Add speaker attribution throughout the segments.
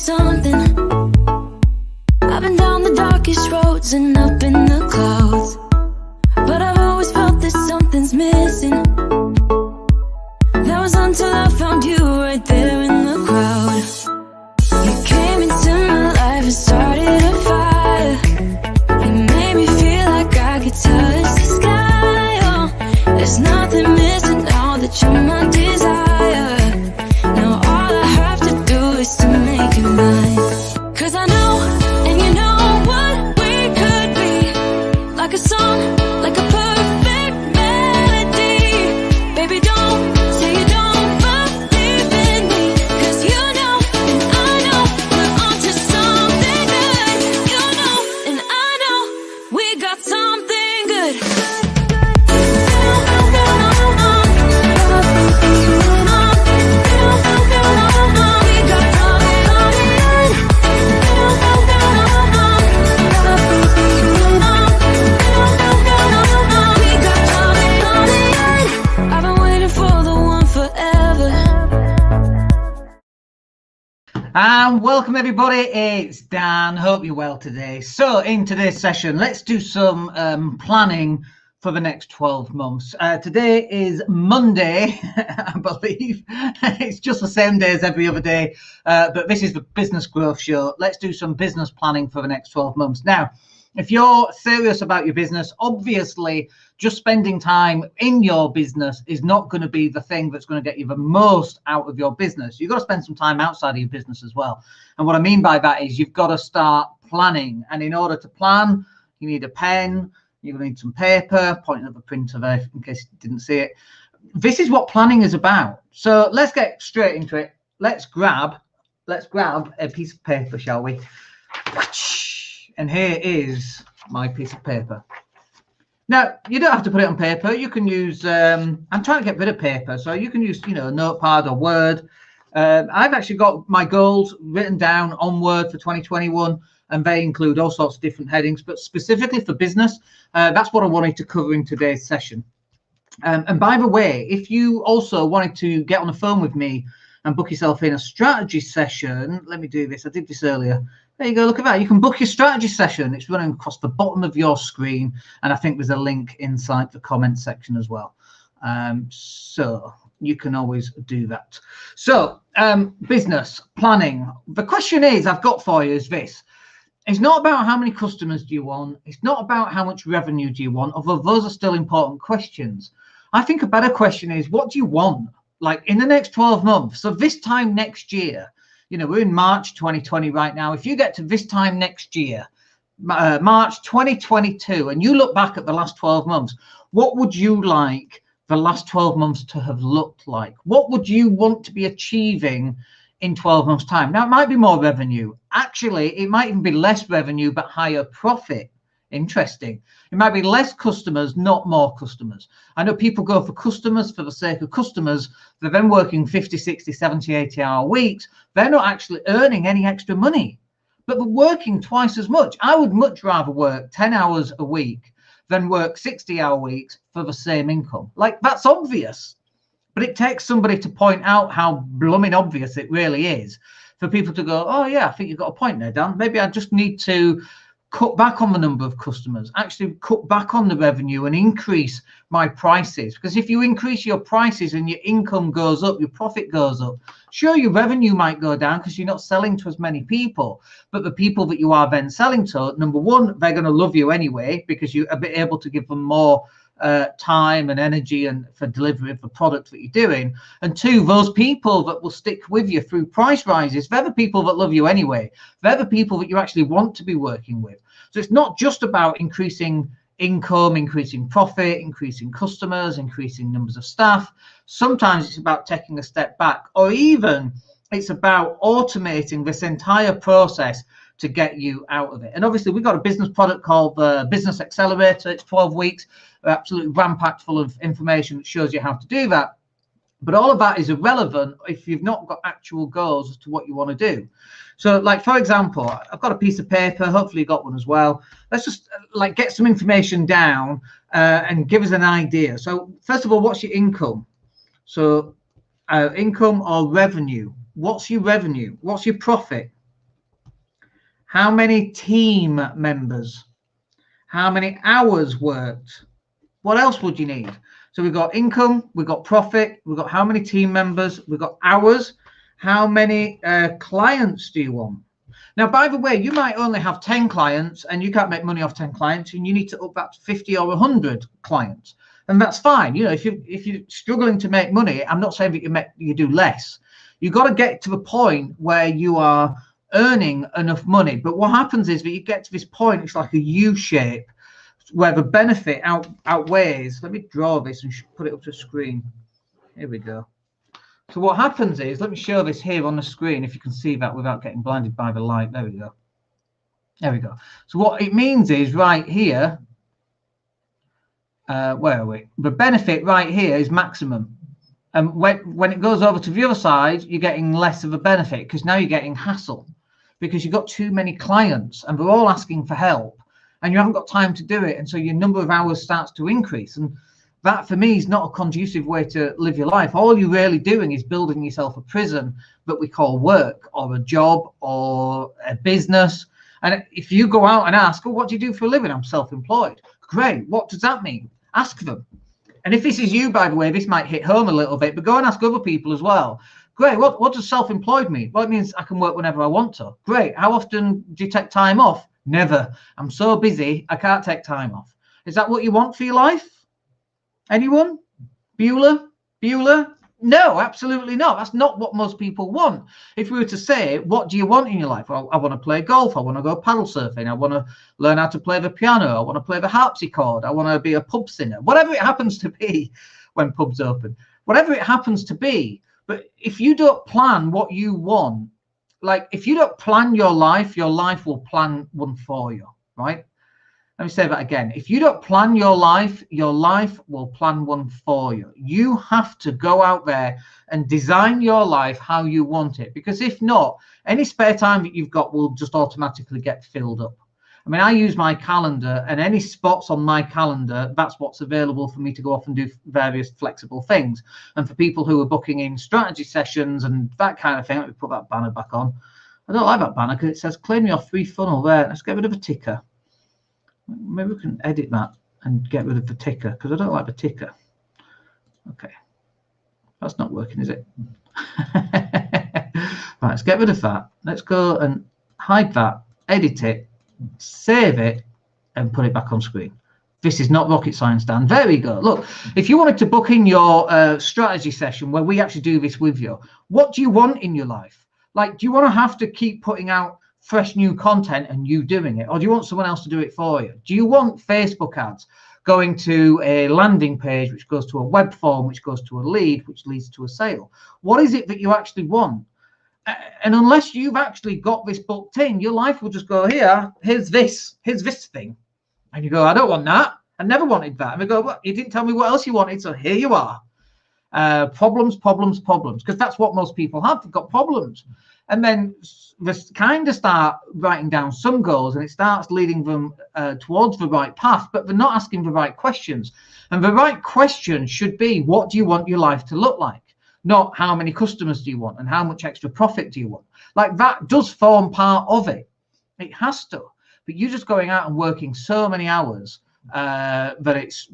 Speaker 1: something. I've been down the darkest roads and up in the clouds, but I've always felt that something's missing. That was until I found you right there in the crowd. You came into my life and started a fire. You made me feel like I could touch the sky. Oh, there's nothing missing now that you're my desire. Now all I have to do is to make you mine. 'Cause I know, and you know what we could be. Like a song, like a perfect melody. Baby, don't say you don't believe in me, 'cause you know, and I know, we're onto something good. You know, and I know, we got something good. I've been waiting for the one forever.
Speaker 2: And welcome everybody, it's Dan. Hope you're well today. So in today's session, let's do some planning for the next 12 months. Today is Monday, I believe. It's just the same day as every other day, but this is the Business Growth Show. Let's do some business planning for the next 12 months. Now, if you're serious about your business, obviously just spending time in your business is not going to be the thing that's going to get you the most out of your business. You've got to spend some time outside of your business as well. And what I mean by that is you've got to start planning. And in order to plan, you need a pen, you're going to need some paper, pointing at the printer there in case you didn't see it. This is what planning is about. So let's get straight into it. Let's grab a piece of paper, shall we? And here is my piece of paper. Now, you don't have to put it on paper. You can use, I'm trying to get rid of paper, so you can use, a notepad or Word. I've actually got my goals written down on Word for 2021, and they include all sorts of different headings, but specifically for business, that's what I wanted to cover in today's session. And by the way, if you also wanted to get on the phone with me and book yourself in a strategy session, let me do this. I did this earlier. There you go, look at that. You can book your strategy session. It's running across the bottom of your screen, and I think there's a link inside the comment section as well. So you can always do that. So business planning. The question is I've got for you is this. It's not about how many customers do you want. It's not about how much revenue do you want, although those are still important questions. I think a better question is, what do you want? Like in the next 12 months. So this time next year, we're in March 2020 right now. If you get to this time next year, March 2022, and you look back at the last 12 months, what would you like the last 12 months to have looked like? What would you want to be achieving in 12 months' time? Now, it might be more revenue. Actually, it might even be less revenue, but higher profit. Interesting. It might be less customers, not more customers. I know people go for customers for the sake of customers. They're then working 50, 60, 70, 80-hour weeks. They're not actually earning any extra money, but they're working twice as much. I would much rather work 10 hours a week than work 60-hour weeks for the same income. Like, that's obvious. But it takes somebody to point out how blooming obvious it really is for people to go, oh, yeah, I think you've got a point there, Dan. Maybe I just need to cut back on the number of customers, actually cut back on the revenue and increase my prices. Because if you increase your prices and your income goes up, your profit goes up, sure, your revenue might go down because you're not selling to as many people. But the people that you are then selling to, number one, they're going to love you anyway because you're able to give them more time and energy and for delivery of the product that you're doing. And two, those people that will stick with you through price rises, they're the people that love you anyway. They're the people that you actually want to be working with. So it's not just about increasing income, increasing profit, increasing customers, increasing numbers of staff. Sometimes it's about taking a step back, or even it's about automating this entire process to get you out of it. And obviously we've got a business product called the Business Accelerator. It's 12 weeks, absolutely ram-packed full of information that shows you how to do that. But all of that is irrelevant if you've not got actual goals as to what you want to do. So, like, for example, I've got a piece of paper, hopefully you got one as well. Let's just get some information down and give us an idea. So first of all, what's your income? So income or revenue. What's your revenue? What's your profit? How many team members? How many hours worked? What else would you need? So we've got income, we've got profit, we've got how many team members, we've got hours. How many clients do you want? Now, by the way, you might only have 10 clients and you can't make money off 10 clients, and you need to up that to 50 or 100 clients. And that's fine. You know, if you're struggling to make money, I'm not saying that you do less. You've got to get to the point where you are earning enough money. But what happens is that you get to this point, it's like a U shape, where the benefit outweighs. Let me draw this and put it up to the screen. Here we go. So what happens is, let me show this here on the screen, if you can see that without getting blinded by the light. There we go. There we go. So what it means is right here, where are we? The benefit right here is maximum. And when it goes over to the other side, you're getting less of a benefit, because now you're getting hassle, because you've got too many clients and they're all asking for help and you haven't got time to do it. And so your number of hours starts to increase. And that, for me, is not a conducive way to live your life. All you're really doing is building yourself a prison that we call work, or a job, or a business. And if you go out and ask, oh, what do you do for a living? I'm self-employed. Great. What does that mean? Ask them. And if this is you, by the way, this might hit home a little bit, but go and ask other people as well. Great. What does self-employed mean? Well, it means I can work whenever I want to. Great. How often do you take time off? Never. I'm so busy, I can't take time off. Is that what you want for your life? Anyone? Bueller? No, absolutely not. That's not what most people want. If we were to say, what do you want in your life? Well, I want to play golf. I want to go paddle surfing. I want to learn how to play the piano. I want to play the harpsichord. I want to be a pub singer. Whatever it happens to be when pubs open. Whatever it happens to be. But if you don't plan what you want, like if you don't plan your life will plan one for you, right? Let me say that again. If you don't plan your life will plan one for you. You have to go out there and design your life how you want it, because if not, any spare time that you've got will just automatically get filled up. I mean, I use my calendar, and any spots on my calendar, that's what's available for me to go off and do various flexible things. And for people who are booking in strategy sessions and that kind of thing, let me put that banner back on. I don't like that banner because it says claim your free funnel there. Let's get rid of a ticker. Maybe we can edit that and get rid of the ticker, because I don't like the ticker. Okay, that's not working, is it? Right, let's get rid of that. Let's go and hide that, edit it, save it, and put it back on screen. This is not rocket science, Dan. There we go. Look, if you wanted to book in your strategy session where we actually do this with you, what do you want in your life? Like, do you want to have to keep putting out fresh new content and you doing it, or do you want someone else to do it for you? Do you want Facebook ads going to a landing page, which goes to a web form, which goes to a lead, which leads to a sale? What is it that you actually want? And unless you've actually got this booked in, your life will just go, here's this thing, and you go, I don't want that. I never wanted that. And we go, well, you didn't tell me what else you wanted, so here you are. Problems, because that's what most people have. They've got problems. And then they kind of start writing down some goals, and it starts leading them towards the right path, but they're not asking the right questions. And the right question should be, what do you want your life to look like? Not how many customers do you want and how much extra profit do you want? Like, that does form part of it. It has to. But you're just going out and working so many hours that it's,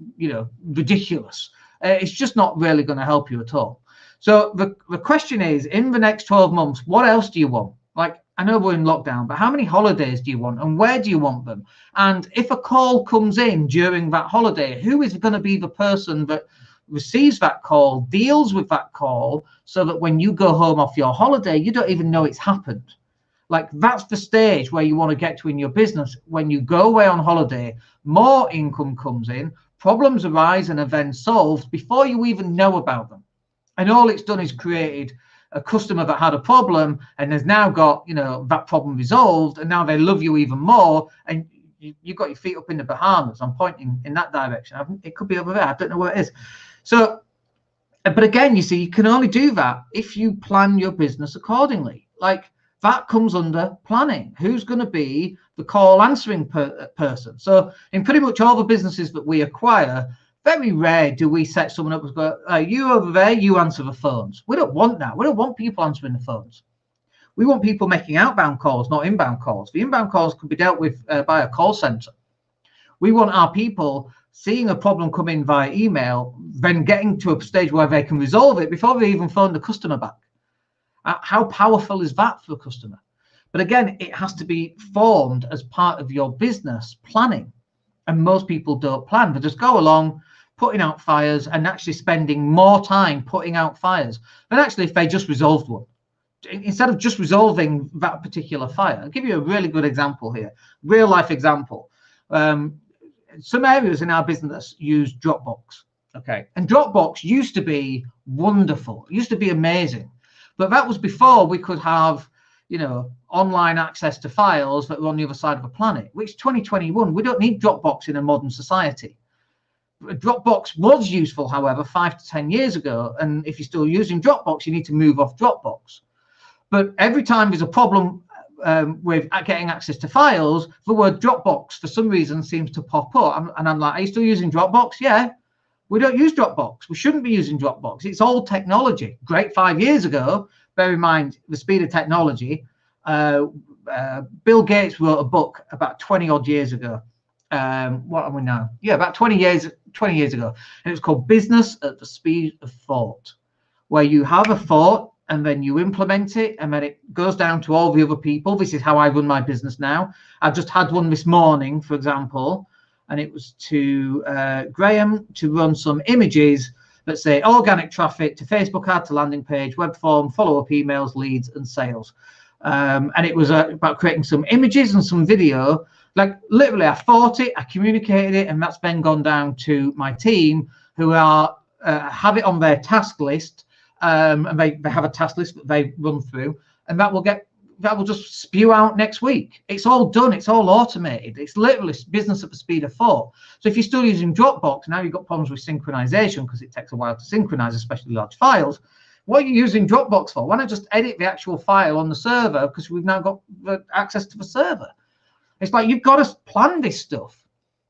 Speaker 2: ridiculous. It's just not really going to help you at all. So the question is, in the next 12 months, what else do you want? Like, I know we're in lockdown, but how many holidays do you want, and where do you want them? And if a call comes in during that holiday, who is going to be the person that receives that call, deals with that call, so that when you go home off your holiday, you don't even know it's happened? Like, that's the stage where you want to get to in your business. When you go away on holiday, more income comes in, problems arise and are then solved before you even know about them. And all it's done is created a customer that had a problem and has now got, that problem resolved, and now they love you even more, and you've got your feet up in the Bahamas. I'm pointing in that direction. It could be over there. I don't know where it is. So, but again, you see, you can only do that if you plan your business accordingly. Like, that comes under planning. Who's going to be the call answering person? So in pretty much all the businesses that we acquire, very rare do we set someone up and go, you over there, you answer the phones. We don't want that. We don't want people answering the phones. We want people making outbound calls, not inbound calls. The inbound calls could be dealt with by a call center. We want our people seeing a problem come in via email, then getting to a stage where they can resolve it before they even phone the customer back. How powerful is that for the customer? But again, it has to be formed as part of your business planning. And most people don't plan. They just go along, putting out fires and actually spending more time putting out fires than actually if they just resolved one. Instead of just resolving that particular fire, I'll give you a really good example here, real life example. Some areas in our business use Dropbox. Okay. And Dropbox used to be wonderful, it used to be amazing. But that was before we could have, online access to files that were on the other side of the planet, which 2021, we don't need Dropbox in a modern society. Dropbox was useful, however, 5 to 10 years ago. And if you're still using Dropbox, you need to move off Dropbox. But every time there's a problem with getting access to files, the word Dropbox for some reason seems to pop up. And I'm like, are you still using Dropbox? Yeah. We don't use Dropbox. We shouldn't be using Dropbox. It's old technology. Great 5 years ago. Bear in mind the speed of technology. Bill Gates wrote a book about 20 odd years ago. What are we now? Yeah, about 20 years ago. And it was called Business at the Speed of Thought, where you have a thought and then you implement it and then it goes down to all the other people. This is how I run my business now. I've just had one this morning, for example, and it was to Graham to run some images that say organic traffic to Facebook ad to landing page, web form, follow-up emails, leads, and sales. And it was about creating some images and some video. Like literally, I thought it, I communicated it, and that's then gone down to my team who are have it on their task list, and they have a task list that they run through, and that will just spew out next week. It's all done. It's all automated. It's literally business at the speed of thought. So if you're still using Dropbox, now you've got problems with synchronization because it takes a while to synchronize, especially large files. What are you using Dropbox for? Why not just edit the actual file on the server because we've now got access to the server? It's like you've got to plan this stuff.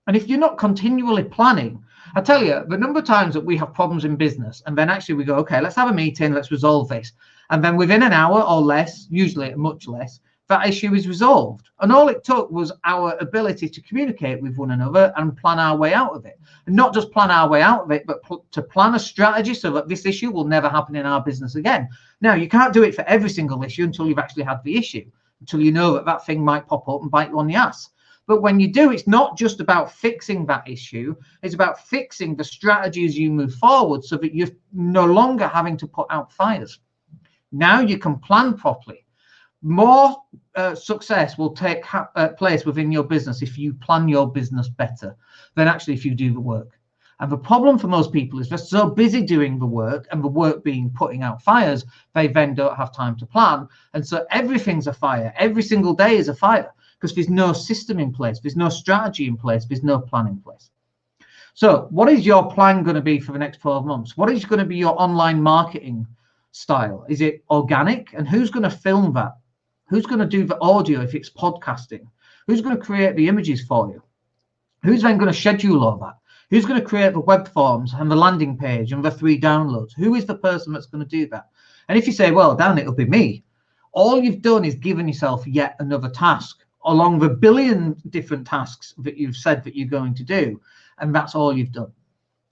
Speaker 2: And if you're not continually planning, I tell you, the number of times that we have problems in business and then actually we go, okay, let's have a meeting, let's resolve this. And then within an hour or less, usually much less, that issue is resolved. And all it took was our ability to communicate with one another and plan our way out of it. And not just plan our way out of it, but to plan a strategy so that this issue will never happen in our business again. Now, you can't do it for every single issue until you've actually had the issue, until you know that that thing might pop up and bite you on the ass. But when you do, it's not just about fixing that issue. It's about fixing the strategy as you move forward so that you're no longer having to put out fires. Now you can plan properly. More success will take place within your business if you plan your business better than actually if you do the work. And the problem for most people is they're so busy doing the work and the work being putting out fires, they then don't have time to plan. And so everything's a fire. Every single day is a fire because there's no system in place. There's no strategy in place. There's no plan in place. So what is your plan going to be for the next 12 months? What is going to be your online marketing style? Is it organic? And who's going to film that? Who's going to do the audio if it's podcasting? Who's going to create the images for you? Who's then going to schedule all that? Who's going to create the web forms and the landing page and the 3 downloads? Who is the person that's going to do that? And if you say, well, Dan, it'll be me. All you've done is given yourself yet another task along the billion different tasks that you've said that you're going to do. And that's all you've done.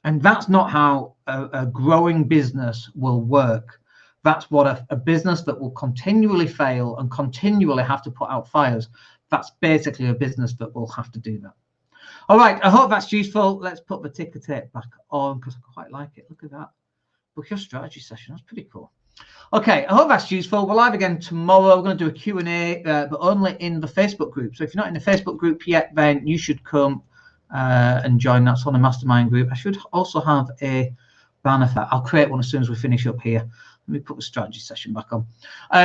Speaker 2: And that's not how a growing business will work. That's what a business that will continually fail and continually have to put out fires. That's basically a business that will have to do that. All right, I hope that's useful. Let's put the ticker tape back on because I quite like it. Look at that. Book your strategy session. That's pretty cool. Okay, I hope that's useful. We're live again tomorrow. We're going to do a Q&A, but only in the Facebook group. So if you're not in the Facebook group yet, then you should come and join. That's on the mastermind group. I should also have a banner for that. I'll create one as soon as we finish up here. Let me put the strategy session back on.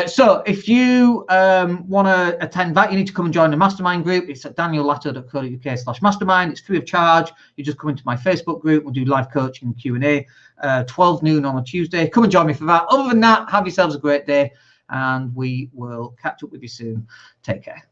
Speaker 2: So if you want to attend that, you need to come and join the mastermind group. It's at daniellatto.co.uk/mastermind. It's free of charge. You just come into my Facebook group. We'll do live coaching and Q&A, 12 noon on a Tuesday. Come and join me for that. Other than that, have yourselves a great day, and we will catch up with you soon. Take care.